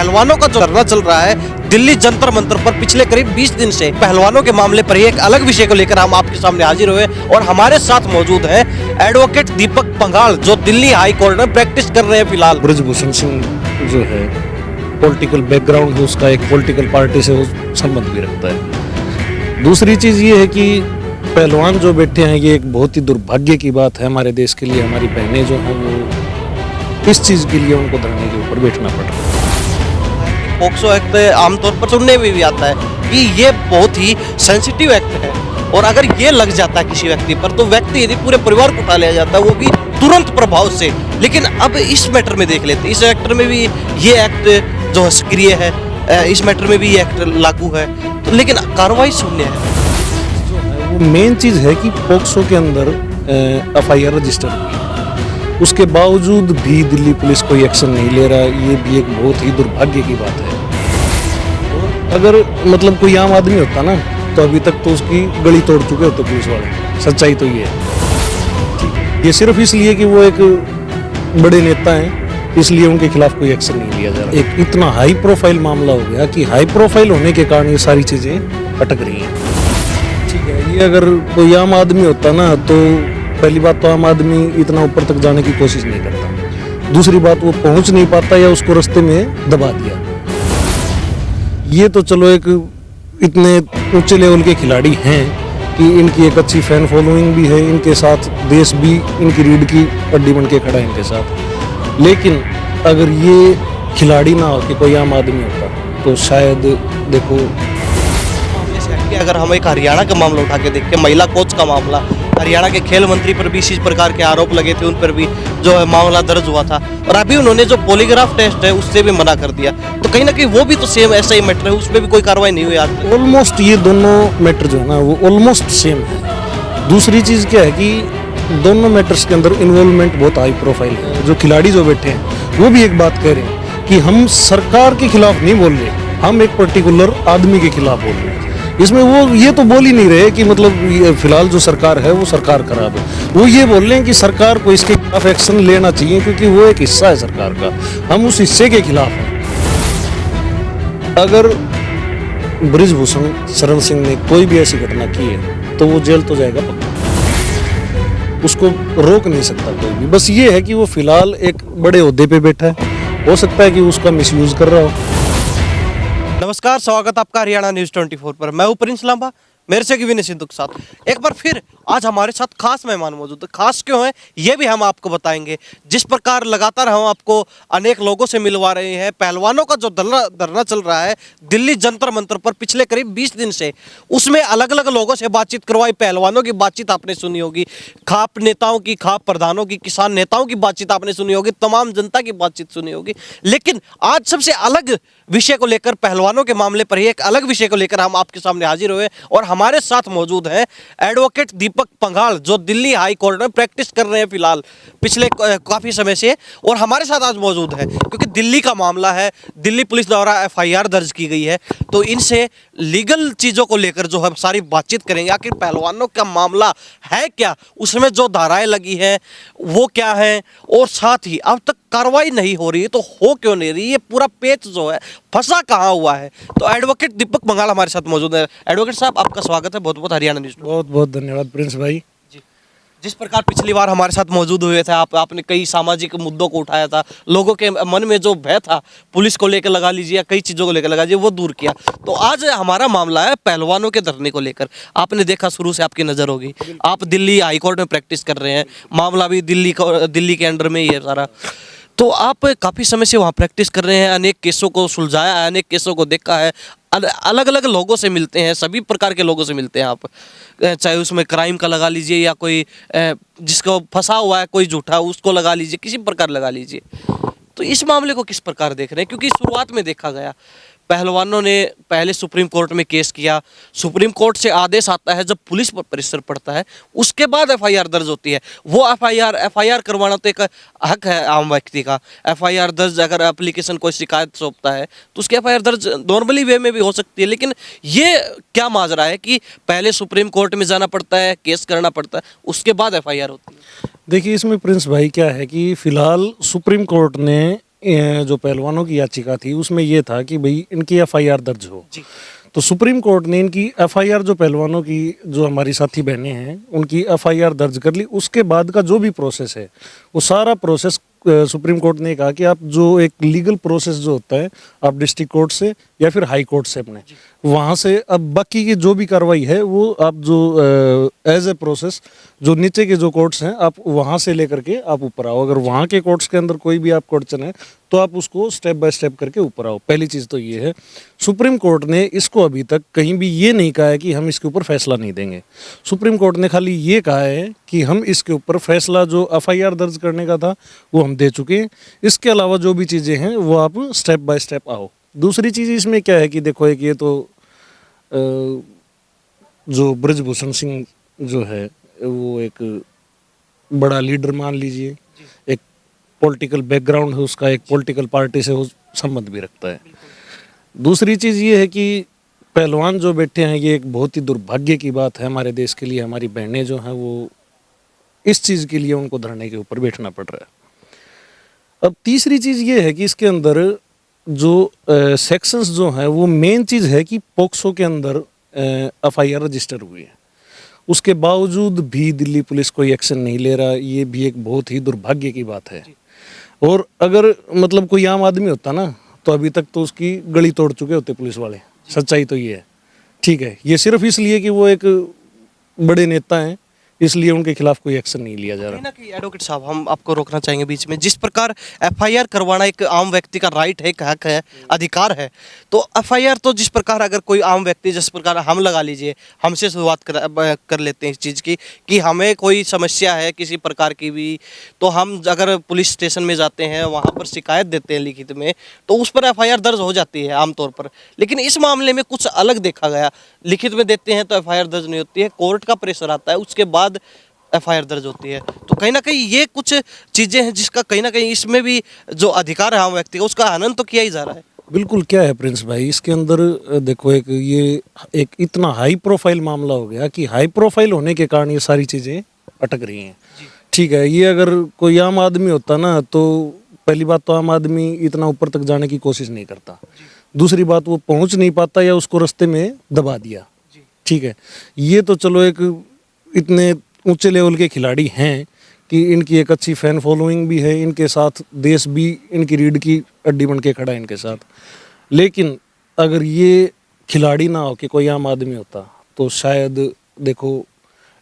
पहलवानों का जो धरना चल रहा है दिल्ली जंतर मंतर पर पिछले करीब 20 दिन से, पहलवानों के मामले पर ही एक अलग विषय को लेकर हम आपके सामने हाजिर हुए और हमारे साथ मौजूद है एडवोकेट दीपक पंघाल, जो दिल्ली हाई कोर्ट में प्रैक्टिस कर रहे हैं फिलहाल। ब्रजभूषण सिंह जो है पॉलिटिकल बैकग्राउंड है उसका, एक पॉलिटिकल पार्टी से वो संबंध भी रखता है। दूसरी चीज़ ये है कि पहलवान जो बैठे हैं ये एक बहुत ही दुर्भाग्य की बात है हमारे देश के लिए। हमारी बहनें जो हैं वो इस चीज़ के लिए उनको धरने के ऊपर बैठना पड़ रहा है। पोक्सो एक्ट आमतौर पर सुनने में भी आता है कि ये बहुत ही सेंसिटिव एक्ट है और अगर ये लग जाता है किसी व्यक्ति पर तो व्यक्ति यदि पूरे परिवार को उठा लिया जाता है, वो भी तुरंत प्रभाव से। लेकिन अब इस मैटर में देख लेते हैं, इस एक्ट में भी ये एक्ट जो सक्रिय है, इस मैटर में भी ये एक्ट लागू है, तो लेकिन कार्रवाई शून्य है। वो मेन चीज़ है कि पोक्सो के अंदर FIR रजिस्टर हुई, उसके बावजूद भी दिल्ली पुलिस कोई एक्शन नहीं ले रहा। ये भी एक बहुत ही दुर्भाग्य की बात है। अगर मतलब कोई आम आदमी होता ना तो अभी तक तो उसकी गली तोड़ चुके होते पुलिस वाले। सच्चाई तो ये है। ये सिर्फ इसलिए कि वो एक बड़े नेता हैं इसलिए उनके खिलाफ कोई एक्शन नहीं लिया जा रहा। एक इतना हाई प्रोफाइल मामला हो गया कि हाई प्रोफाइल होने के कारण ये सारी चीज़ें अटक रही हैं। ठीक है, ये अगर कोई आम आदमी होता ना तो पहली बात तो आम आदमी इतना ऊपर तक जाने की कोशिश नहीं करता, दूसरी बात वो पहुंच नहीं पाता या उसको रास्ते में दबा दिया। ये तो चलो एक इतने ऊंचे लेवल के खिलाड़ी हैं कि इनकी एक अच्छी फैन फॉलोइंग भी है, इनके साथ देश भी इनकी रीढ़ की हड्डी बन के खड़ा है इनके साथ। लेकिन अगर ये खिलाड़ी ना हो कि कोई आम आदमी होता तो शायद देखो, अगर हम एक हरियाणा का मामला उठा के देखें, महिला कोच का मामला, हरियाणा के खेल मंत्री पर भी इसी प्रकार के आरोप लगे थे, उन पर भी जो है मामला दर्ज हुआ था और अभी उन्होंने जो पॉलीग्राफ टेस्ट है उससे भी मना कर दिया। तो कहीं ना कहीं वो भी तो सेम ऐसा ही मैटर है, उसमें भी कोई कार्रवाई नहीं हुई आज तक। ऑलमोस्ट ये दोनों मैटर जो है ना वो ऑलमोस्ट सेम है। दूसरी चीज़ क्या है कि दोनों मैटर्स के अंदर इन्वॉल्वमेंट बहुत हाई प्रोफाइल है। जो खिलाड़ी जो बैठे हैं वो भी एक बात कह रहे हैं कि हम सरकार के खिलाफ नहीं बोल रहे, हम एक पर्टिकुलर आदमी के खिलाफ बोल रहे हैं। इसमें वो ये तो बोल ही नहीं रहे कि मतलब फिलहाल जो सरकार है वो सरकार खराब है। वो ये बोल रहे हैं कि सरकार को इसके खिलाफ एक्शन लेना चाहिए क्योंकि वो एक हिस्सा है सरकार का, हम उस हिस्से के खिलाफ हैं। अगर ब्रजभूषण शरण सिंह ने कोई भी ऐसी घटना की है तो वो जेल तो जाएगा पक्का, उसको रोक नहीं सकता कोई भी। बस ये है कि वो फिलहाल एक बड़े ओहदे पे बैठा है, हो सकता है कि उसका मिसयूज कर रहा हो। नमस्कार, स्वागत आपका हरियाणा न्यूज़ 24 पर। मैं हूं प्रिंस लांबा, मेरे से विनय सिंधु के साथ एक बार फिर आज हमारे साथ खास मेहमान मौजूद है। खास क्यों है ये भी हम आपको बताएंगे। जिस प्रकार लगातार हम आपको अनेक लोगों से मिलवा रहे हैं, पहलवानों का जो धरना चल रहा है दिल्ली जंतर मंतर पर पिछले करीब 20 दिन से, उसमें अलग अलग लोगों से बातचीत करवाई। पहलवानों की बातचीत आपने सुनी होगी, खाप नेताओं की, खाप प्रधानों की, किसान नेताओं की बातचीत आपने सुनी होगी, तमाम जनता की बातचीत सुनी होगी। लेकिन आज सबसे अलग विषय को लेकर, पहलवानों के मामले पर ही एक अलग विषय को लेकर हम आपके सामने हाजिर हुए और हमारे साथ मौजूद हैं एडवोकेट दीपक पंघाल, जो दिल्ली हाई कोर्ट में प्रैक्टिस कर रहे हैं फिलहाल पिछले काफ़ी समय से। और हमारे साथ आज मौजूद है क्योंकि दिल्ली का मामला है, दिल्ली पुलिस द्वारा FIR दर्ज की गई है, तो इनसे लीगल चीज़ों को लेकर जो हम सारी बातचीत करेंगे। आखिर पहलवानों का मामला है क्या, उसमें जो धाराएं लगी हैं वो क्या है, और साथ ही अब तक कार्रवाई नहीं हो रही है तो हो क्यों नहीं रही, ये पूरा पेच जो है फंसा कहाँ हुआ है। तो एडवोकेट दीपक पंघाल हमारे साथ मौजूद है। एडवोकेट साहब, आपका स्वागत है बहुत बहुत हरियाणा न्यूज़। बहुत बहुत धन्यवाद प्रिंस भाई। जी, जिस प्रकार पिछली बार हमारे साथ मौजूद हुए थे आपने कई सामाजिक मुद्दों को उठाया था, लोगों के मन में जो भय था पुलिस को लेकर लगा लीजिए या कई चीज़ों को लेकर लगा लीजिए वो दूर किया। तो आज हमारा मामला है पहलवानों के धरने को लेकर। आपने देखा, शुरू से आपकी नज़र होगी, आप दिल्ली हाई कोर्ट में प्रैक्टिस कर रहे हैं, मामला भी दिल्ली के अंडर में ही है सारा। तो आप काफ़ी समय से वहाँ प्रैक्टिस कर रहे हैं, अनेक केसों को सुलझाया है, अनेक केसों को देखा है, अलग अलग लोगों से मिलते हैं, सभी प्रकार के लोगों से मिलते हैं आप, चाहे उसमें क्राइम का लगा लीजिए या कोई जिसको फंसा हुआ है कोई झूठा उसको लगा लीजिए, किसी प्रकार लगा लीजिए। तो इस मामले को किस प्रकार देख रहे हैं, क्योंकि शुरुआत में देखा गया पहलवानों ने पहले सुप्रीम कोर्ट में केस किया, सुप्रीम कोर्ट से आदेश आता है, जब पुलिस पर प्रेशर पड़ता है उसके बाद FIR दर्ज होती है। वो FIR करवाना तो एक हक है आम व्यक्ति का। FIR दर्ज, अगर एप्लीकेशन कोई शिकायत सौंपता है तो उसकी FIR दर्ज नॉर्मली वे में भी हो सकती है। लेकिन ये क्या माजरा है कि पहले सुप्रीम कोर्ट में जाना पड़ता है, केस करना पड़ता है, उसके बाद FIR होती है। देखिए, इसमें प्रिंस भाई क्या है कि फिलहाल सुप्रीम कोर्ट ने जो पहलवानों की याचिका थी उसमें ये था कि भाई इनकी एफआईआर दर्ज हो। जी। तो सुप्रीम कोर्ट ने इनकी एफआईआर, जो पहलवानों की, जो हमारी साथी बहनें हैं, उनकी एफआईआर दर्ज कर ली। उसके बाद का जो भी प्रोसेस है वो सारा प्रोसेस सुप्रीम कोर्ट ने कहा कि आप जो एक लीगल प्रोसेस जो होता है, आप डिस्ट्रिक्ट कोर्ट से या फिर हाई कोर्ट से अपने वहाँ से, अब बाकी की जो भी कार्रवाई है वो आप जो एज ए प्रोसेस जो नीचे के जो कोर्ट्स हैं आप वहाँ से लेकर के आप ऊपर आओ। अगर वहाँ के कोर्ट्स के अंदर कोई भी आपको अड़चन है तो आप उसको स्टेप बाय स्टेप करके ऊपर आओ। पहली चीज़ तो ये है। सुप्रीम कोर्ट ने इसको अभी तक कहीं भी ये नहीं कहा है कि हम इसके ऊपर फैसला नहीं देंगे। सुप्रीम कोर्ट ने खाली ये कहा है कि हम इसके ऊपर फैसला जो एफआईआर दर्ज करने का था वो हम दे चुके हैं। इसके अलावा जो भी चीज़ें हैं वो आप स्टेप बाय स्टेप आओ। दूसरी चीज़ इसमें क्या है कि देखो, एक ये तो जो ब्रजभूषण सिंह जो है वो एक बड़ा लीडर मान लीजिए, एक पॉलिटिकल बैकग्राउंड है उसका, एक पॉलिटिकल पार्टी से वो संबंध भी रखता है। दूसरी चीज़ ये है कि पहलवान जो बैठे हैं, ये एक बहुत ही दुर्भाग्य की बात है हमारे देश के लिए। हमारी बहनें जो हैं वो इस चीज़ के लिए उनको धरने के ऊपर बैठना पड़ रहा है। अब तीसरी चीज़ ये है कि इसके अंदर जो सेक्शंस जो हैं वो मेन चीज़ है कि पोक्सो के अंदर एफआईआर रजिस्टर हुई है, उसके बावजूद भी दिल्ली पुलिस कोई एक्शन नहीं ले रहा। ये भी एक बहुत ही दुर्भाग्य की बात है। और अगर मतलब कोई आम आदमी होता ना तो अभी तक तो उसकी गली तोड़ चुके होते पुलिस वाले। सच्चाई तो ये है। ठीक है, ये सिर्फ इसलिए कि वो एक बड़े नेता हैं इसलिए उनके खिलाफ कोई एक्शन नहीं लिया जा रहा। कहीं ना कहीं एडवोकेट साहब, हम आपको रोकना चाहेंगे बीच में। जिस प्रकार एफआईआर करवाना एक आम व्यक्ति का राइट है, एक हक है, अधिकार है, तो एफआईआर तो जिस प्रकार अगर कोई आम व्यक्ति, जिस प्रकार हम लगा लीजिए, हमसे शुरुआत कर लेते हैं इस चीज़ की कि हमें कोई समस्या है किसी प्रकार की भी, तो हम अगर पुलिस स्टेशन में जाते हैं, वहाँ पर शिकायत देते हैं लिखित में, तो उस पर एफआईआर दर्ज हो जाती है आमतौर पर। लेकिन इस मामले में कुछ अलग देखा गया। लिखित में देते हैं तो एफआईआर दर्ज नहीं होती है, कोर्ट का प्रेशर आता है, उसके बाद एफआईआर दर्ज होती है। तो कहीं ना कहीं ये कुछ चीजें हैं जिसका कहीं ना कहीं इसमें भी जो अधिकार है आम व्यक्ति का, उसका हनन तो किया ही जा रहा है। बिल्कुल। क्या है प्रिंस भाई, इसके अंदर देखो, एक इतना हाई प्रोफाइल मामला हो गया कि हाई प्रोफाइल होने के कारण ये सारी चीज़ें अटक रही हैं। ठीक है, ये अगर कोई आम आदमी होता ना तो पहली बात तो आम आदमी इतना ऊपर तक जाने की कोशिश नहीं करता। दूसरी बात, वो पहुंच नहीं पाता या उसको रास्ते में दबा दिया। ठीक है, ये तो चलो एक इतने ऊंचे लेवल के खिलाड़ी हैं कि इनकी एक अच्छी फैन फॉलोइंग भी है, इनके साथ देश भी इनकी रीढ़ की हड्डी बन के खड़ा है इनके साथ। लेकिन अगर ये खिलाड़ी ना हो कि कोई आम आदमी होता तो शायद देखो,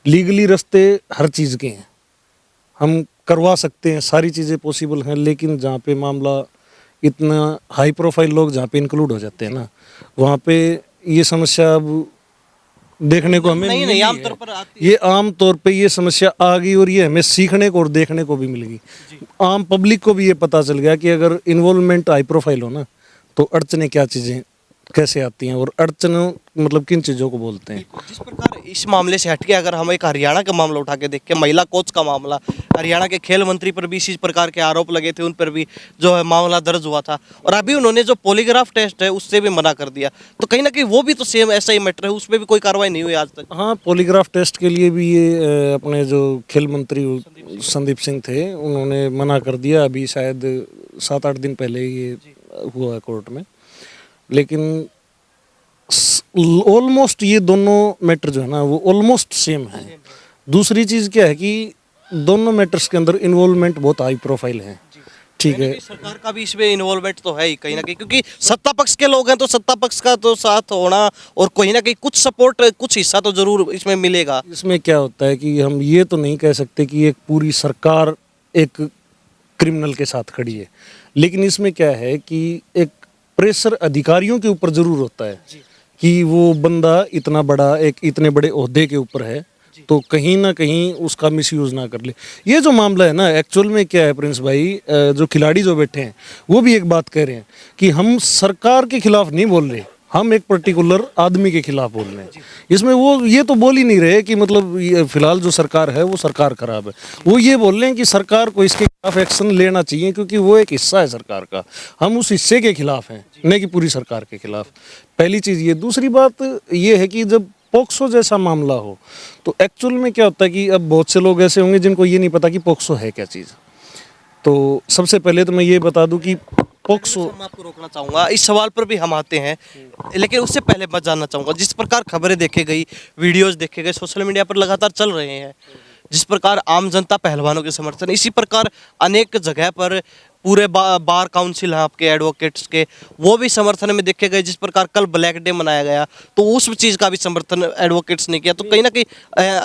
लीगली रास्ते हर चीज़ के हैं, हम करवा सकते हैं, सारी चीज़ें पॉसिबल हैं। लेकिन जहाँ पे मामला इतना हाई प्रोफाइल लोग जहाँ पे इंक्लूड हो जाते हैं ना, वहाँ पे ये समस्या अब देखने को हमें नहीं आमतौर पर आती है। ये आम तौर पे ये समस्या आ गई और ये हमें सीखने को और देखने को भी मिल गई। आम पब्लिक को भी ये पता चल गया कि अगर इन्वॉल्वमेंट हाई प्रोफाइल हो ना तो अड़चने क्या चीज़ें कैसे आती हैं और अड़चन मतलब किन चीज़ों को बोलते हैं। जिस प्रकार इस मामले से हटके अगर हम एक हरियाणा का मामला उठा के देख के, महिला कोच का मामला, हरियाणा के खेल मंत्री पर भी इसी प्रकार के आरोप लगे थे, उन पर भी जो है मामला दर्ज हुआ था और अभी उन्होंने जो पॉलीग्राफ टेस्ट है उससे भी मना कर दिया। तो कहीं ना कहीं वो भी तो सेम ऐसा ही मैटर है, उसमें भी कोई कार्रवाई नहीं हुई आज तक। हाँ, पॉलीग्राफ टेस्ट के लिए भी ये अपने जो खेल मंत्री संदीप सिंह थे उन्होंने मना कर दिया। अभी शायद 7-8 दिन पहले ये हुआ है कोर्ट में। लेकिन ऑलमोस्ट ये दोनों मैटर जो है ना वो ऑलमोस्ट सेम है। दूसरी चीज़ क्या है कि दोनों मैटर्स के अंदर इन्वॉल्वमेंट बहुत हाई प्रोफाइल है। ठीक है, सरकार का भी इसमें इन्वॉल्वमेंट तो है ही कहीं ना कहीं, क्योंकि सत्ता पक्ष के लोग हैं तो सत्ता पक्ष का तो साथ होना और कहीं ना कहीं कुछ सपोर्ट, कुछ हिस्सा तो जरूर इसमें मिलेगा। इसमें क्या होता है कि हम ये तो नहीं कह सकते कि एक पूरी सरकार एक क्रिमिनल के साथ खड़ी है, लेकिन इसमें क्या है कि एक प्रेशर अधिकारियों के ऊपर जरूर होता है कि वो बंदा इतना बड़ा, एक इतने बड़े ओहदे के ऊपर है तो कहीं ना कहीं उसका मिसयूज ना कर ले। ये जो मामला है ना, एक्चुअल में क्या है प्रिंस भाई, जो खिलाड़ी जो बैठे हैं वो भी एक बात कह रहे हैं कि हम सरकार के खिलाफ नहीं बोल रहे, हम एक पर्टिकुलर आदमी के खिलाफ बोल रहे हैं। इसमें वो ये तो बोल ही नहीं रहे कि मतलब फिलहाल जो सरकार है वो सरकार खराब है। वो ये बोल रहे हैं कि सरकार को इसके खिलाफ एक्शन लेना चाहिए क्योंकि वो एक हिस्सा है सरकार का, हम उस हिस्से के खिलाफ हैं, नहीं कि पूरी सरकार के खिलाफ। पहली चीज़ ये। दूसरी बात ये है कि जब पोक्सो जैसा मामला हो तो एक्चुअल में क्या होता है कि अब बहुत से लोग ऐसे होंगे जिनको ये नहीं पता कि पोक्सो है क्या चीज़। तो सबसे पहले तो मैं ये बता दूं कि पोक्सो, मैं आपको रोकना चाहूंगा, इस सवाल पर भी हम आते हैं, लेकिन उससे पहले मैं जानना चाहूंगा, जिस प्रकार खबरें देखे गई, वीडियोस देखे गए, सोशल मीडिया पर लगातार चल रहे हैं, जिस प्रकार आम जनता पहलवानों के समर्थन, इसी प्रकार अनेक जगह पर पूरे बार काउंसिल हैं आपके एडवोकेट्स के, वो भी समर्थन में देखे गए। जिस प्रकार कल ब्लैक डे मनाया गया तो उस चीज़ का भी समर्थन एडवोकेट्स ने किया, तो कहीं ना कहीं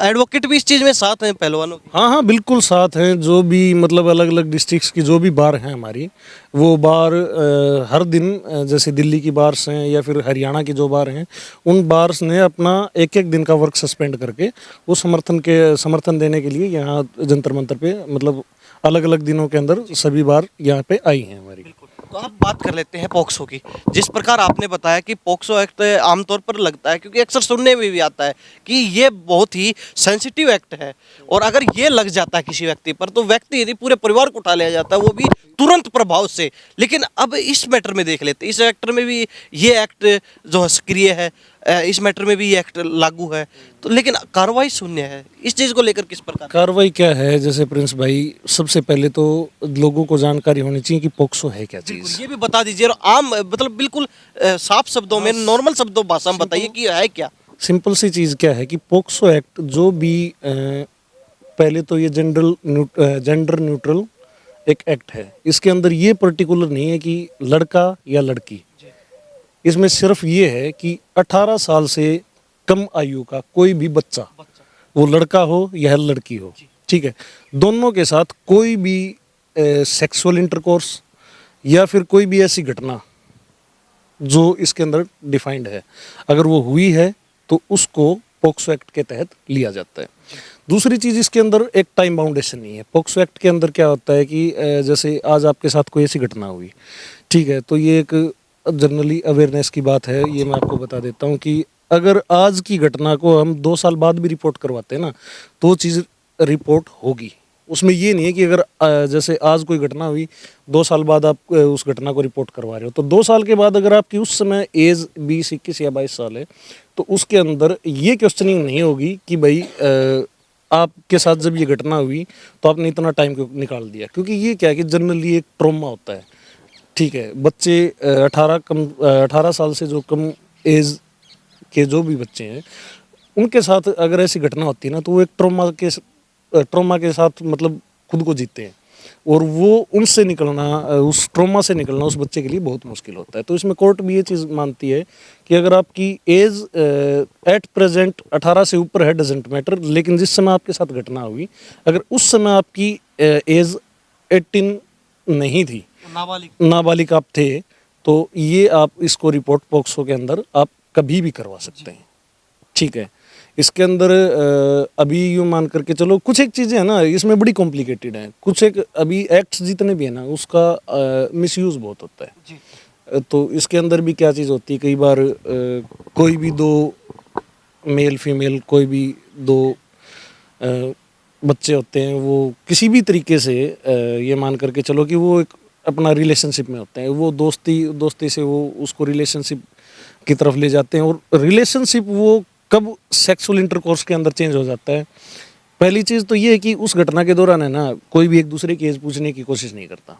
एडवोकेट भी इस चीज़ में साथ हैं पहलवानों के। हाँ हाँ बिल्कुल साथ हैं। जो भी मतलब अलग अलग डिस्ट्रिक्ट्स की जो भी बार हैं हमारी, वो बार हर दिन जैसे दिल्ली की बार्स हैं या फिर हरियाणा की जो बार हैं, उन बार्स ने अपना एक एक दिन का वर्क सस्पेंड करके वो समर्थन देने के लिए यहाँ जंतर मंतर पे मतलब अलग अलग दिनों के अंदर सभी बार यहाँ पे आई हैं हमारी। तो आप बात कर लेते हैं पॉक्सो की। जिस प्रकार आपने बताया कि पॉक्सो एक्ट आमतौर पर लगता है, क्योंकि अक्सर सुनने में भी आता है कि ये बहुत ही सेंसिटिव एक्ट है, और अगर ये लग जाता है किसी व्यक्ति पर तो व्यक्ति यदि पूरे परिवार को उठा लिया जाता है, वो भी तुरंत प्रभाव से। लेकिन अब इस मैटर में देख लेते हैं, इस एक्टर में भी ये एक्ट जो है सक्रिय है, इस मैटर में भी ये एक्ट लागू है, तो लेकिन कार्रवाई शून्य है। इस चीज़ को लेकर किस प्रकार कार्रवाई क्या है? जैसे प्रिंस भाई, सबसे पहले तो लोगों को जानकारी होनी चाहिए कि पोक्सो है क्या चीज़। ये भी बता दीजिए, और आम मतलब बिल्कुल साफ शब्दों में, नॉर्मल शब्दों भाषा में बताइए कि है क्या। सिंपल सी चीज़ क्या है कि पोक्सो एक्ट जो भी पहले तो ये जेंडर न्यूट्रल एक एक्ट है। इसके अंदर ये पर्टिकुलर नहीं है कि लड़का या लड़की, इसमें सिर्फ ये है कि 18 साल से कम आयु का कोई भी बच्चा, वो लड़का हो या लड़की हो, ठीक है, दोनों के साथ कोई भी सेक्सुअल इंटरकोर्स या फिर कोई भी ऐसी घटना जो इसके अंदर डिफाइंड है, अगर वो हुई है तो उसको पोक्सो एक्ट के तहत लिया जाता है। दूसरी चीज़, इसके अंदर एक टाइम बाउंडेशन नहीं है। पोक्सो एक्ट के अंदर क्या होता है कि जैसे आज आपके साथ कोई ऐसी घटना हुई, ठीक है, तो ये एक जनरली अवेयरनेस की बात है। ये मैं आपको बता देता हूँ कि अगर आज की घटना को हम 2 साल बाद भी रिपोर्ट करवाते हैं ना, तो चीज़ रिपोर्ट होगी। उसमें ये नहीं है कि अगर जैसे आज कोई घटना हुई, 2 साल बाद आप उस घटना को रिपोर्ट करवा रहे हो, तो 2 साल के बाद अगर आपकी उस समय एज 20, 21 या 22 साल है, तो उसके अंदर ये क्वेश्चनिंग नहीं होगी कि भाई आपके साथ जब ये घटना हुई तो आपने इतना टाइम क्यों निकाल दिया। क्योंकि ये क्या है कि जनरली एक ट्रॉमा होता है, ठीक है। बच्चे 18 साल से जो कम एज के जो भी बच्चे हैं, उनके साथ अगर ऐसी घटना होती है ना, तो वो एक ट्रॉमा के साथ मतलब खुद को जीते हैं, और वो उनसे निकलना, उस ट्रॉमा से निकलना उस बच्चे के लिए बहुत मुश्किल होता है। तो इसमें कोर्ट भी ये चीज़ मानती है कि अगर आपकी एज एट प्रेजेंट 18 से ऊपर है, डजेंट मैटर, लेकिन जिस समय आपके साथ घटना हुई, अगर उस समय आपकी एज 18 नहीं थी, नाबालिग आप थे, तो ये आप इसको रिपोर्ट पोक्सो के अंदर आप कभी भी करवा सकते हैं, ठीक है। इसके अंदर अभी यूँ मान करके चलो, कुछ एक चीज़ें हैं ना इसमें बड़ी कॉम्प्लिकेटेड हैं। कुछ एक अभी एक्ट्स जितने भी हैं ना, उसका मिसयूज़ बहुत होता है जी। तो इसके अंदर भी क्या चीज़ होती है, कई बार कोई भी 2 मेल फीमेल, कोई भी 2 बच्चे होते हैं, वो किसी भी तरीके से ये मान करके चलो कि वो एक अपना रिलेशनशिप में होते हैं, वो दोस्ती से वो उसको रिलेशनशिप की तरफ ले जाते हैं, और रिलेशनशिप वो कब सेक्सुअल इंटरकोर्स के अंदर चेंज हो जाता है। पहली चीज़ तो ये है कि उस घटना के दौरान है ना, कोई भी एक दूसरे की एज पूछने की कोशिश नहीं करता।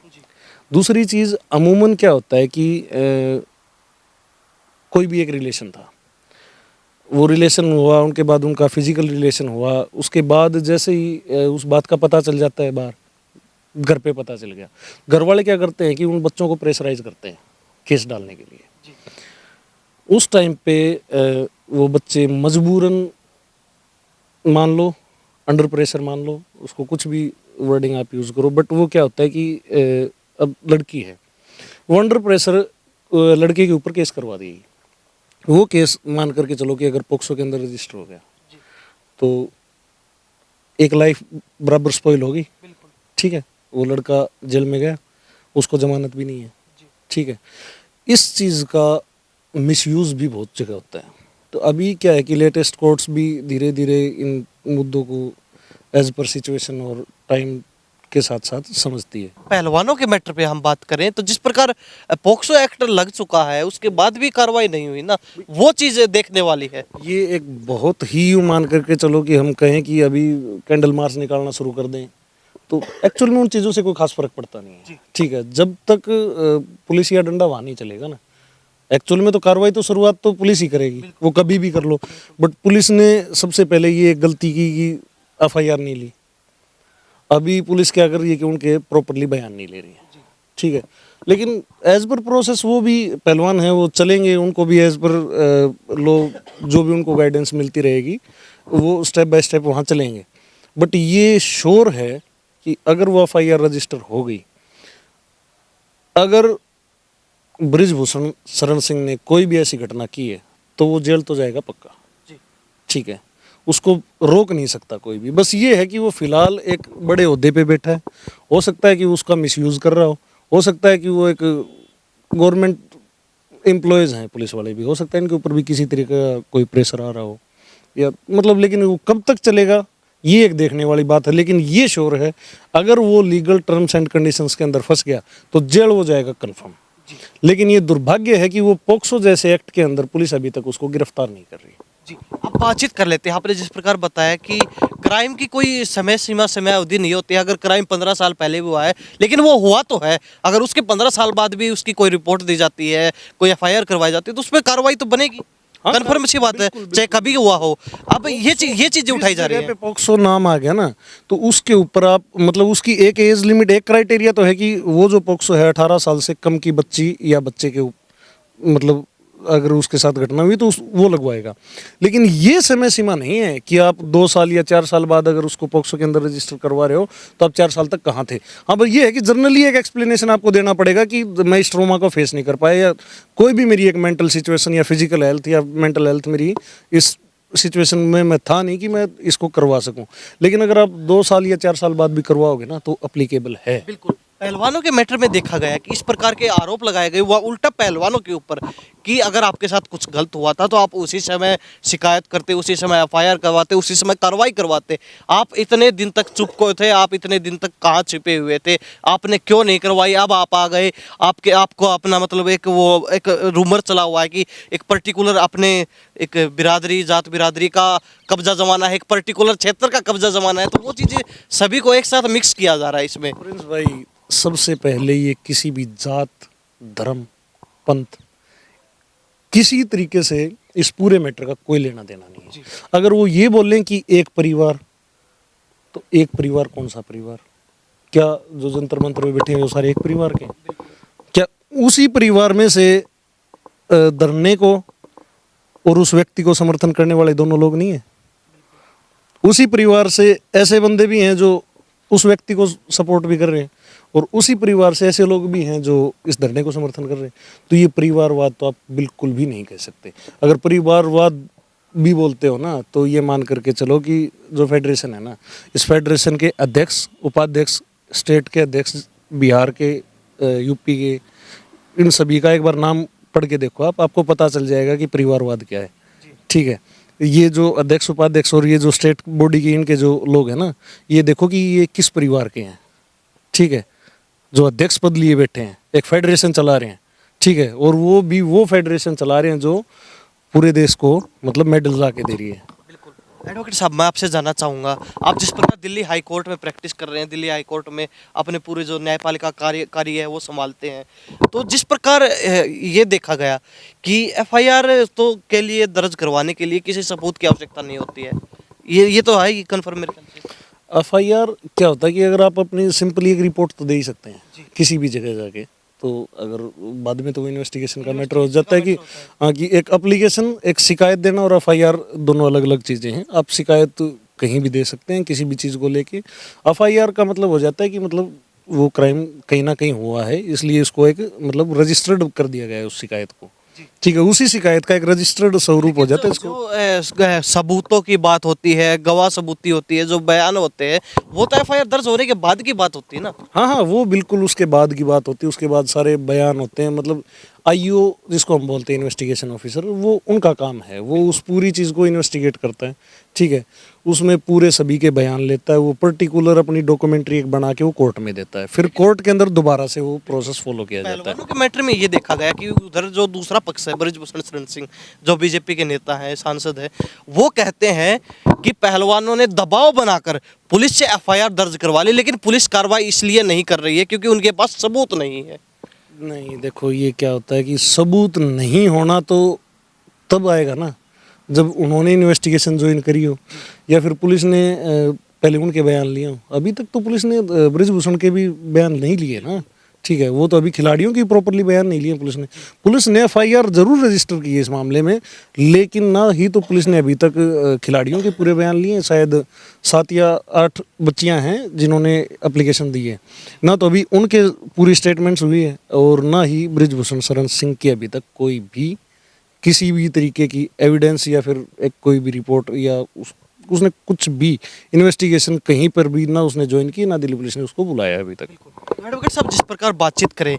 दूसरी चीज़, अमूमन क्या होता है कि कोई भी एक रिलेशन था, वो रिलेशन हुआ, उनके बाद उनका फिजिकल रिलेशन हुआ, उसके बाद जैसे ही उस बात का पता चल जाता है, बाहर घर पे पता चल गया, घर वाले क्या करते हैं कि उन बच्चों को प्रेशराइज करते हैं केस डालने के लिए। उस टाइम पे वो बच्चे मजबूरन, मान लो अंडर प्रेशर, मान लो उसको कुछ भी वर्डिंग आप यूज़ करो, बट वो क्या होता है कि अब लड़की है, वो अंडर प्रेशर लड़के के ऊपर केस करवा देगी। वो केस मान करके चलो कि अगर पोक्सो के अंदर रजिस्टर हो गया, तो एक लाइफ बराबर स्पॉइल होगी, ठीक है। वो लड़का जेल में गया, उसको जमानत भी नहीं है, ठीक है। इस चीज़ का मिसयूज़ भी बहुत जगह होता है। तो अभी क्या है कि लेटेस्ट कोर्ट्स भी धीरे धीरे इन मुद्दों को एज पर सिचुएशन और टाइम के साथ साथ समझती है। पहलवानों के मैटर पे हम बात करें तो जिस प्रकार पोक्सो एक्ट लग चुका है, उसके बाद भी कार्रवाई नहीं हुई ना, वो चीज़ देखने वाली है। ये एक बहुत ही मान करके चलो कि हम कहें कि अभी कैंडल मार्च निकालना शुरू कर दें, तो एक्चुअल में उन चीज़ों से कोई खास फर्क पड़ता नहीं है। ठीक है, जब तक पुलिस या डंडा वहाँ नहीं चलेगा ना, एक्चुअल में तो कार्रवाई तो शुरुआत तो पुलिस ही करेगी, वो कभी भी कर लो। बट पुलिस ने सबसे पहले ये गलती की कि एफआईआर नहीं ली। अभी पुलिस क्या कर रही है कि उनके प्रॉपरली बयान नहीं ले रही है। ठीक है, लेकिन एज पर प्रोसेस वो भी पहलवान हैं, वो चलेंगे, उनको भी एज पर लो जो भी उनको गाइडेंस मिलती रहेगी वो स्टेप बाय स्टेप वहाँ चलेंगे। बट ये श्योर है कि अगर वो एफआईआर रजिस्टर हो गई, अगर बृजभूषण शरण सिंह ने कोई भी ऐसी घटना की है तो वो जेल तो जाएगा पक्का। ठीक है, उसको रोक नहीं सकता कोई भी। बस ये है कि वो फिलहाल एक बड़े ओहदे पे बैठा है, हो सकता है कि उसका मिसयूज़ कर रहा हो सकता है कि वो एक गवर्नमेंट एम्प्लॉयज़ हैं, पुलिस वाले भी, हो सकता है इनके ऊपर भी किसी तरीके का कोई प्रेशर आ रहा हो, या मतलब, लेकिन वो कब तक चलेगा ये एक देखने वाली बात है। लेकिन ये श्योर है, अगर वो लीगल टर्म्स एंड कंडीशंस के अंदर फंस गया तो जेल हो जाएगा कंफर्म। लेकिन ये दुर्भाग्य है कि वो पोक्सो जैसे एक्ट के अंदर पुलिस अभी तक उसको गिरफ्तार नहीं कर रही। जी, अब बातचीत कर लेते हैं। आपने जिस प्रकार बताया कि क्राइम की कोई समय सीमा, समय अवधि नहीं होती है। अगर क्राइम 15 साल पहले भी हुआ है, लेकिन वो हुआ तो है, अगर उसके 15 साल बाद भी उसकी कोई रिपोर्ट दी जाती है, कोई एफआईआर करवाई जाती है, तो उस पर कार्रवाई तो बनेगी। कन्फर्म सी बात है, चाहे कभी हुआ हो। अब ये चीजें उठाई जा रही है। पोक्सो नाम आ गया ना, तो उसके ऊपर आप मतलब उसकी एक एज लिमिट, एक क्राइटेरिया तो है कि वो जो पोक्सो है 18 साल से कम की बच्ची या बच्चे के मतलब अगर उसके साथ घटना हुई तो वो लगवाएगा। लेकिन ये समय सीमा नहीं है कि आप 2 साल या 4 साल बाद अगर उसको पोक्सो के अंदर रजिस्टर करवा रहे हो तो आप 4 साल तक कहाँ थे। हाँ, बस ये है कि जनरली एक एक्सप्लेनेशन आपको देना पड़ेगा कि मैं इस ट्रॉमा को फेस नहीं कर पाया, या कोई भी मेरी एक मेंटल सिचुएशन या फिजिकल हेल्थ या मेंटल हेल्थ मेरी इस सिचुएशन में मैं था नहीं कि मैं इसको करवा सकूं। लेकिन अगर आप 2 साल या 4 साल बाद भी करवाओगे ना तो अप्लीकेबल है। बिल्कुल, पहलवानों के मैटर में देखा गया कि इस प्रकार के आरोप लगाए गए, वह उल्टा पहलवानों के ऊपर कि अगर आपके साथ कुछ गलत हुआ था तो आप उसी समय शिकायत करते, उसी समय एफआईआर करवाते, उसी समय कार्रवाई करवाते। आप इतने दिन तक चुप को थे, आप इतने दिन तक कहाँ छिपे हुए थे, आपने क्यों नहीं करवाई? अब आप आ गए, आपको अपना मतलब एक रूमर चला हुआ है कि एक पर्टिकुलर अपने एक बिरादरी, जात बिरादरी का कब्जा जमाना है, एक पर्टिकुलर क्षेत्र का कब्जा जमाना है। तो वो चीज़ें सभी को एक साथ मिक्स किया जा रहा है इसमें। प्रिंस भाई, सबसे पहले ये किसी भी जात, धर्म, पंथ, किसी तरीके से इस पूरे मैटर का कोई लेना देना नहीं है। अगर वो ये बोलें कि एक परिवार, तो एक परिवार कौन सा परिवार? क्या जो जंतर मंतर में बैठे हैं वो सारे एक परिवार के? क्या उसी परिवार में से धरने को और उस व्यक्ति को समर्थन करने वाले दोनों लोग नहीं है? उसी परिवार से ऐसे बंदे भी हैं जो उस व्यक्ति को सपोर्ट भी कर रहे हैं, और उसी परिवार से ऐसे लोग भी हैं जो इस धरने को समर्थन कर रहे हैं। तो ये परिवारवाद तो आप बिल्कुल भी नहीं कह सकते। अगर परिवारवाद भी बोलते हो ना, तो ये मान करके चलो कि जो फेडरेशन है ना, इस फेडरेशन के अध्यक्ष, उपाध्यक्ष, स्टेट के अध्यक्ष, बिहार के, यूपी के, इन सभी का एक बार नाम पढ़ के देखो आपको पता चल जाएगा कि परिवारवाद क्या है। ठीक है, ये जो अध्यक्ष, उपाध्यक्ष और ये जो स्टेट बॉडी के इनके जो लोग हैं ना, ये देखो कि ये किस परिवार के हैं। ठीक है, जो अध्यक्ष पद लिए बैठे हैं, एक फेडरेशन चला रहे हैं। ठीक है, और वो भी वो फेडरेशन चला रहे हैं जो पूरे देश को मतलब मेडल ला के दे रही है। बिल्कुल। एडवोकेट साहब, मैं आपसे जानना चाहूँगा, आप जिस प्रकार दिल्ली हाई कोर्ट में प्रैक्टिस कर रहे हैं, दिल्ली हाई कोर्ट में अपने पूरे जो न्यायपालिका कार्य है वो संभालते हैं, तो जिस प्रकार ये देखा गया कि एफआईआर तो के लिए दर्ज करवाने के लिए किसी सबूत की आवश्यकता नहीं होती है, ये तो है, ये कन्फर्म मेरे ख्याल से। एफआईआर क्या होता है कि अगर आप अपनी सिंपली एक रिपोर्ट तो दे ही सकते हैं किसी भी जगह जाके, तो अगर बाद में तो इन्वेस्टिगेशन का मैटर हो जाता है कि हाँ, कि एक एप्लीकेशन, एक शिकायत देना और एफआईआर दोनों अलग अलग चीज़ें हैं। आप शिकायत कहीं भी दे सकते हैं किसी भी चीज़ को लेके। एफआईआर का मतलब हो जाता है कि मतलब वो क्राइम कहीं ना कहीं हुआ है, इसलिए इसको एक मतलब रजिस्टर्ड कर दिया गया है उस शिकायत को। ठीक है, उसी शिकायत का एक रजिस्टर्ड स्वरूप हो जाता है इसको। जो सबूतों की बात होती है, गवाह सबूती होती है, जो बयान होते हैं, वो तो एफआईआर दर्ज होने के बाद की बात होती है ना। हाँ हाँ, वो बिल्कुल उसके बाद की बात होती है, उसके बाद सारे बयान होते हैं। मतलब आईओ जिसको हम बोलते हैं इन्वेस्टिगेशन ऑफिसर, वो उनका काम है, वो उस पूरी चीज़ को इन्वेस्टिगेट करता है, ठीक है। उसमें पूरे सभी के बयान लेता है, वो पर्टिकुलर अपनी डॉक्यूमेंट्री एक बना के वो कोर्ट में देता है, फिर कोर्ट के अंदर दोबारा से वो प्रोसेस फॉलो किया जाता है। पहलवानों के मैटर में ये देखा गया कि उधर जो दूसरा पक्ष है ब्रजभूषण शरण सिंह, जो बीजेपी के नेता हैं, सांसद है, वो कहते हैं कि पहलवानों ने दबाव बनाकर पुलिस से एफआईआर दर्ज करवा ली, लेकिन पुलिस कार्रवाई इसलिए नहीं कर रही है क्योंकि उनके पास सबूत नहीं है। नहीं, देखो ये क्या होता है कि सबूत नहीं होना तो तब आएगा ना जब उन्होंने इन्वेस्टिगेशन ज्वाइन करी हो, या फिर पुलिस ने पहले उनके बयान लिए हो। अभी तक तो पुलिस ने ब्रजभूषण के भी बयान नहीं लिए ना, ठीक है। वो तो अभी खिलाड़ियों की प्रॉपरली बयान नहीं लिए पुलिस ने एफआईआर जरूर रजिस्टर की है इस मामले में, लेकिन ना ही तो पुलिस ने अभी तक खिलाड़ियों के पूरे बयान लिए हैं। शायद 7 या 8 बच्चियां हैं जिन्होंने एप्लीकेशन दी है, ना तो अभी उनके पूरी स्टेटमेंट्स हुई है, और ना ही ब्रजभूषण शरण सिंह की अभी तक कोई भी किसी भी तरीके की एविडेंस या फिर एक कोई भी रिपोर्ट या उसने कुछ भी इन्वेस्टिगेशन कहीं पर भी ना उसने ज्वाइन की, ना दिल्ली पुलिस ने उसको बुलाया अभी तक। एडवोकेट साहब, जिस प्रकार बातचीत करें,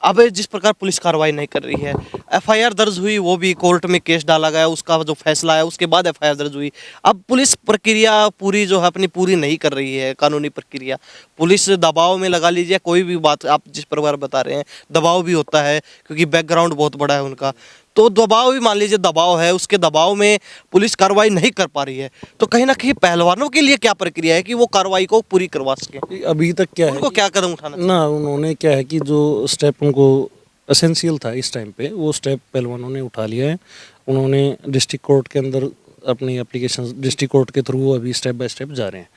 अब जिस प्रकार पुलिस कार्रवाई नहीं कर रही है, एफआईआर दर्ज हुई, वो भी कोर्ट में केस डाला गया, उसका जो फैसला है उसके बाद एफआईआर दर्ज हुई। अब पुलिस प्रक्रिया पूरी जो है अपनी पूरी नहीं कर रही है, कानूनी प्रक्रिया। पुलिस दबाव में लगा लीजिए, कोई भी बात आप जिस प्रकार बता रहे हैं, दबाव भी होता है क्योंकि बैकग्राउंड बहुत बड़ा है उनका, तो दबाव भी मान लीजिए दबाव है, उसके दबाव में पुलिस कार्रवाई नहीं कर पा रही है। तो कहीं ना कहीं पहलवानों के लिए क्या प्रक्रिया है कि वो कार्रवाई को पूरी करवा सके? अभी तक क्या है उनको क्या कदम उठाना चाहिए? ना, उन्होंने क्या है कि जो स्टेप उनको एसेंशियल था इस टाइम पे, वो स्टेप पहलवानों ने उठा लिया है। उन्होंने डिस्ट्रिक्ट कोर्ट के अंदर अपनी एप्लीकेशन डिस्ट्रिक्ट कोर्ट के थ्रू अभी स्टेप बाय स्टेप जा रहे हैं।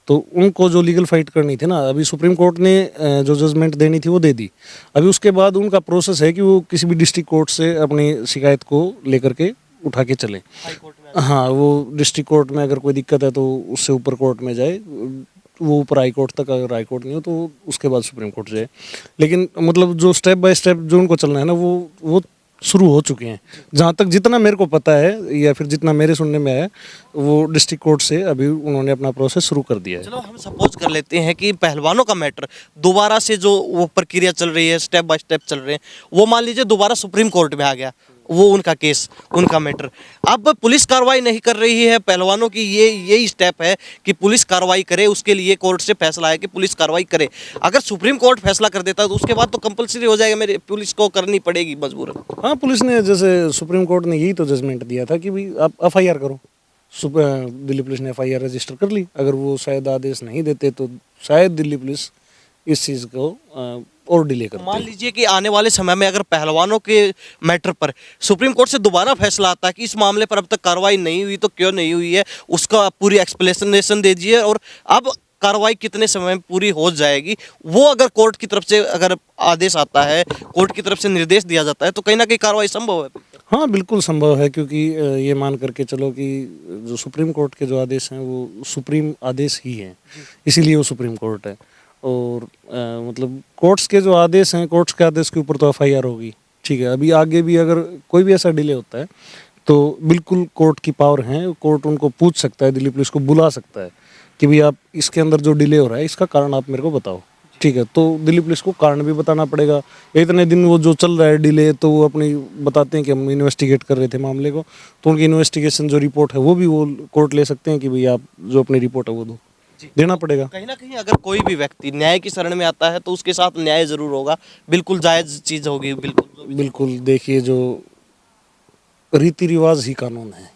तो उनको जो लीगल फाइट करनी थी ना, अभी सुप्रीम कोर्ट ने जो जजमेंट देनी थी वो दे दी। अभी उसके बाद उनका प्रोसेस है कि वो किसी भी डिस्ट्रिक्ट कोर्ट से अपनी शिकायत को लेकर के उठा के चले। हाँ, वो डिस्ट्रिक्ट कोर्ट में अगर कोई दिक्कत है तो उससे ऊपर कोर्ट में जाए, वो ऊपर हाई कोर्ट तक, अगर हाई कोर्ट नहीं हो तो उसके बाद सुप्रीम कोर्ट जाए। लेकिन मतलब जो स्टेप बाय स्टेप जो उनको चलना है ना, वो शुरू हो चुके हैं। जहाँ तक जितना मेरे को पता है या फिर जितना मेरे सुनने में आया, वो डिस्ट्रिक्ट कोर्ट से अभी उन्होंने अपना प्रोसेस शुरू कर दिया है। चलो हम सपोज कर लेते हैं कि पहलवानों का मैटर दोबारा से जो वो प्रक्रिया चल रही है, स्टेप बाय स्टेप चल रहे हैं, वो मान लीजिए दोबारा सुप्रीम कोर्ट में आ गया, वो उनका केस, उनका मैटर। अब पुलिस कार्रवाई नहीं कर रही है, पहलवानों की यही स्टेप है कि पुलिस कार्रवाई करे, उसके लिए कोर्ट से फैसला है कि पुलिस कार्रवाई करे। अगर सुप्रीम कोर्ट फैसला कर देता है तो उसके बाद तो कंपलसरी हो जाएगा, मेरे पुलिस को करनी पड़ेगी मजबूरन। हाँ, पुलिस ने जैसे सुप्रीम कोर्ट ने यही तो जजमेंट दिया था कि भाई आप एफआईआर करो। दिल्ली पुलिस ने एफआईआर रजिस्टर कर ली। अगर वो शायद आदेश नहीं देते तो शायद दिल्ली पुलिस इस चीज़ को और डिले करती। मान लीजिए कि आने वाले समय में अगर पहलवानों के मैटर पर सुप्रीम कोर्ट से दोबारा फैसला आता है कि इस मामले पर अब तक कार्रवाई नहीं हुई, तो क्यों नहीं हुई है उसका पूरी एक्सप्लेनेशन दीजिए, और अब कार्रवाई कितने समय में पूरी हो जाएगी, वो अगर कोर्ट की तरफ से अगर आदेश आता है, कोर्ट की तरफ से निर्देश दिया जाता है, तो कहीं ना कहीं कार्रवाई संभव है। हाँ, बिल्कुल संभव है, क्योंकि ये मान करके चलो कि जो सुप्रीम कोर्ट के जो आदेश हैं वो सुप्रीम आदेश ही हैं, इसीलिए वो सुप्रीम कोर्ट है। और मतलब कोर्ट्स के जो आदेश हैं, कोर्ट्स के आदेश के ऊपर तो एफआईआर होगी, ठीक है। अभी आगे भी अगर कोई भी ऐसा डिले होता है तो बिल्कुल कोर्ट की पावर है, कोर्ट उनको पूछ सकता है, दिल्ली पुलिस को बुला सकता है कि भाई आप इसके अंदर जो डिले हो रहा है इसका कारण आप मेरे को बताओ, ठीक है। तो दिल्ली पुलिस को कारण भी बताना पड़ेगा। इतने दिन वो जो चल रहा है डिले, तो वो अपनी बताते हैं कि हम इन्वेस्टिगेट कर रहे थे मामले को, तो उनकी इन्वेस्टिगेशन जो रिपोर्ट है वो भी वो कोर्ट ले सकते हैं कि भाई आप जो अपनी रिपोर्ट है वो दो, देना पड़ेगा। कहीं ना कहीं अगर कोई भी व्यक्ति न्याय की शरण में आता है तो उसके साथ न्याय जरूर होगा, बिल्कुल जायज चीज होगी। बिल्कुल देखिए, जो रीति रिवाज ही कानून है,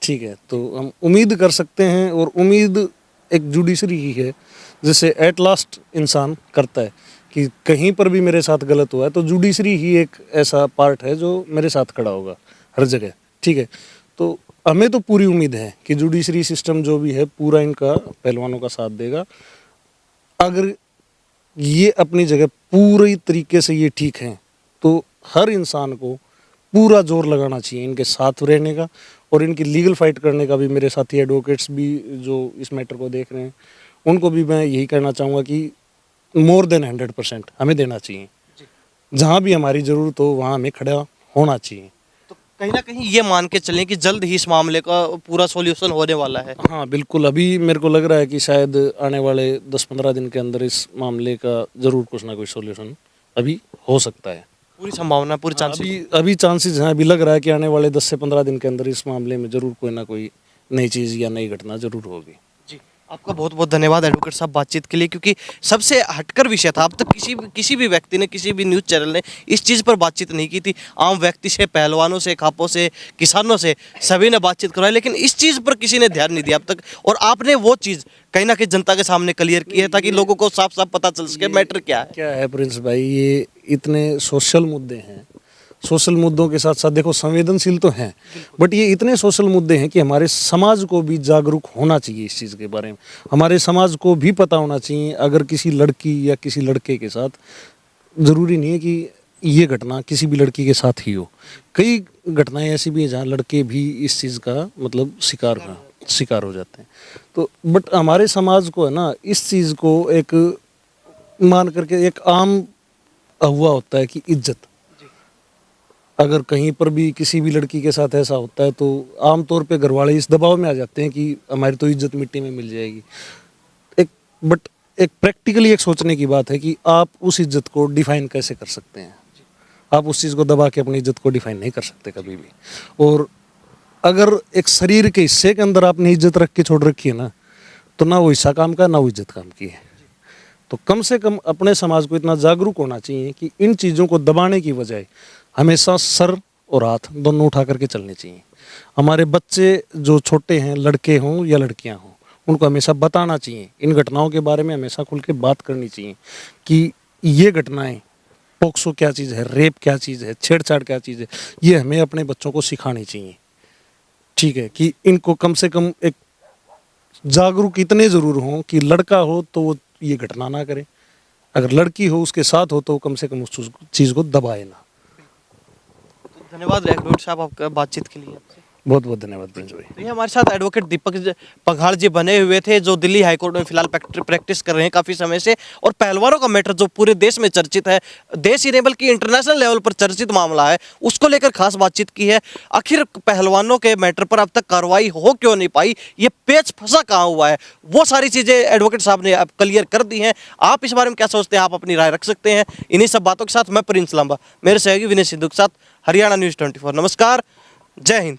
ठीक है। तो हम उम्मीद कर सकते हैं, और उम्मीद एक जुडिशरी ही है जिसे एट लास्ट इंसान करता है कि कहीं पर भी मेरे साथ गलत हुआ है तो जुडिशरी ही एक ऐसा पार्ट है जो मेरे साथ खड़ा होगा हर जगह, ठीक है। तो हमें तो पूरी उम्मीद है कि जुडिशरी सिस्टम जो भी है पूरा इनका पहलवानों का साथ देगा। अगर ये अपनी जगह पूरी तरीके से ये ठीक हैं तो हर इंसान को पूरा जोर लगाना चाहिए इनके साथ रहने का, और इनकी लीगल फाइट करने का भी। मेरे साथी एडवोकेट्स भी जो इस मैटर को देख रहे हैं, उनको भी मैं यही कहना चाहूँगा कि मोर देन 100% हमें देना चाहिए। जहाँ भी हमारी ज़रूरत हो वहाँ हमें खड़ा होना चाहिए। तो कहीं ना कहीं ये मान के चलें कि जल्द ही इस मामले का पूरा सॉल्यूशन होने वाला है। हाँ बिल्कुल, अभी मेरे को लग रहा है कि शायद आने वाले 10-15 दिन के अंदर इस मामले का ज़रूर कुछ ना कुछ सॉल्यूशन अभी हो सकता है। पूरी संभावना, पूरी चांसेस। अभी अभी चांसेस हैं, अभी लग रहा है कि आने वाले 10 से 15 दिन के अंदर इस मामले में जरूर कोई ना कोई नई चीज़ या नई घटना जरूर होगी। जी, आपका बहुत बहुत धन्यवाद एडवोकेट साहब बातचीत के लिए, क्योंकि सबसे हटकर विषय था। अब तक किसी भी व्यक्ति ने, किसी भी न्यूज़ चैनल ने इस चीज़ पर बातचीत नहीं की थी। आम व्यक्ति से, पहलवानों से, खापों से, किसानों से, सभी ने बातचीत करवाई, लेकिन इस चीज़ पर किसी ने ध्यान नहीं दिया अब तक। और आपने वो चीज़ कहीं ना कहीं जनता के सामने क्लियर की है, ताकि लोगों को साफ साफ पता चल सके मैटर क्या है। क्या है प्रिंस भाई, ये इतने सोशल मुद्दे हैं, सोशल मुद्दों के साथ साथ देखो संवेदनशील तो हैं, बट ये इतने सोशल मुद्दे हैं कि हमारे समाज को भी जागरूक होना चाहिए इस चीज़ के बारे में। हमारे समाज को भी पता होना चाहिए, अगर किसी लड़की या किसी लड़के के साथ, ज़रूरी नहीं है कि ये घटना किसी भी लड़की के साथ ही हो, कई घटनाएं ऐसी भी हैं जहाँ लड़के भी इस चीज़ का मतलब शिकार हो जाते हैं। तो बट हमारे समाज को है ना, इस चीज़ को एक मान करके एक आम हुआ होता है कि इज्जत, अगर कहीं पर भी किसी भी लड़की के साथ ऐसा होता है तो आमतौर पे घरवाले इस दबाव में आ जाते हैं कि हमारी तो इज्जत मिट्टी में मिल जाएगी। एक प्रैक्टिकली एक सोचने की बात है कि आप उस इज्जत को डिफाइन कैसे कर सकते हैं। आप उस चीज़ को दबा के अपनी इज्जत को डिफाइन नहीं कर सकते कभी भी। और अगर एक शरीर के हिस्से के अंदर आपने इज्जत रख के छोड़ रखी है ना, तो ना वो हिस्सा काम का, ना वो इज्जत काम की है। तो कम से कम अपने समाज को इतना जागरूक होना चाहिए कि इन चीज़ों को दबाने की बजाय हमेशा सर और हाथ दोनों उठा करके चलने चाहिए। हमारे बच्चे जो छोटे हैं, लड़के हों या लड़कियां हों, उनको हमेशा बताना चाहिए, इन घटनाओं के बारे में हमेशा खुल के बात करनी चाहिए कि ये घटनाएं, पोक्सो क्या चीज़ है, रेप क्या चीज़ है, छेड़छाड़ क्या चीज़ है, ये हमें अपने बच्चों को सिखानी चाहिए। ठीक है, कि इनको कम से कम एक जागरूक इतने ज़रूर हों कि लड़का हो तो वो ये घटना ना करे, अगर लड़की हो उसके साथ हो तो कम से कम उस चीज़ को दबाए ना। धन्यवाद एडवोकेट साहब आपका बातचीत के लिए। बहुत बहुत धन्यवाद प्रिंस भाई। तो ये हमारे साथ एडवोकेट दीपक पंघाड़ जी बने हुए थे, जो दिल्ली हाईकोर्ट में फिलहाल प्रैक्टिस कर रहे हैं काफ़ी समय से। और पहलवानों का मैटर जो पूरे देश में चर्चित है, देश ही नहीं बल्कि इंटरनेशनल लेवल पर चर्चित मामला है, उसको लेकर खास बातचीत की है। आखिर पहलवानों के मैटर पर अब तक कार्रवाई हो क्यों नहीं पाई, ये पेच फंसा कहाँ हुआ है, वो सारी चीज़ें एडवोकेट साहब ने अब क्लियर कर दी हैं। आप इस बारे में क्या सोचते हैं, आप अपनी राय रख सकते हैं। इन्हीं सब बातों के साथ मैं प्रिंस लांबा, मेरे सहयोगी विनय सिद्धू के साथ, हरियाणा न्यूज़ 24। नमस्कार, जय हिंद।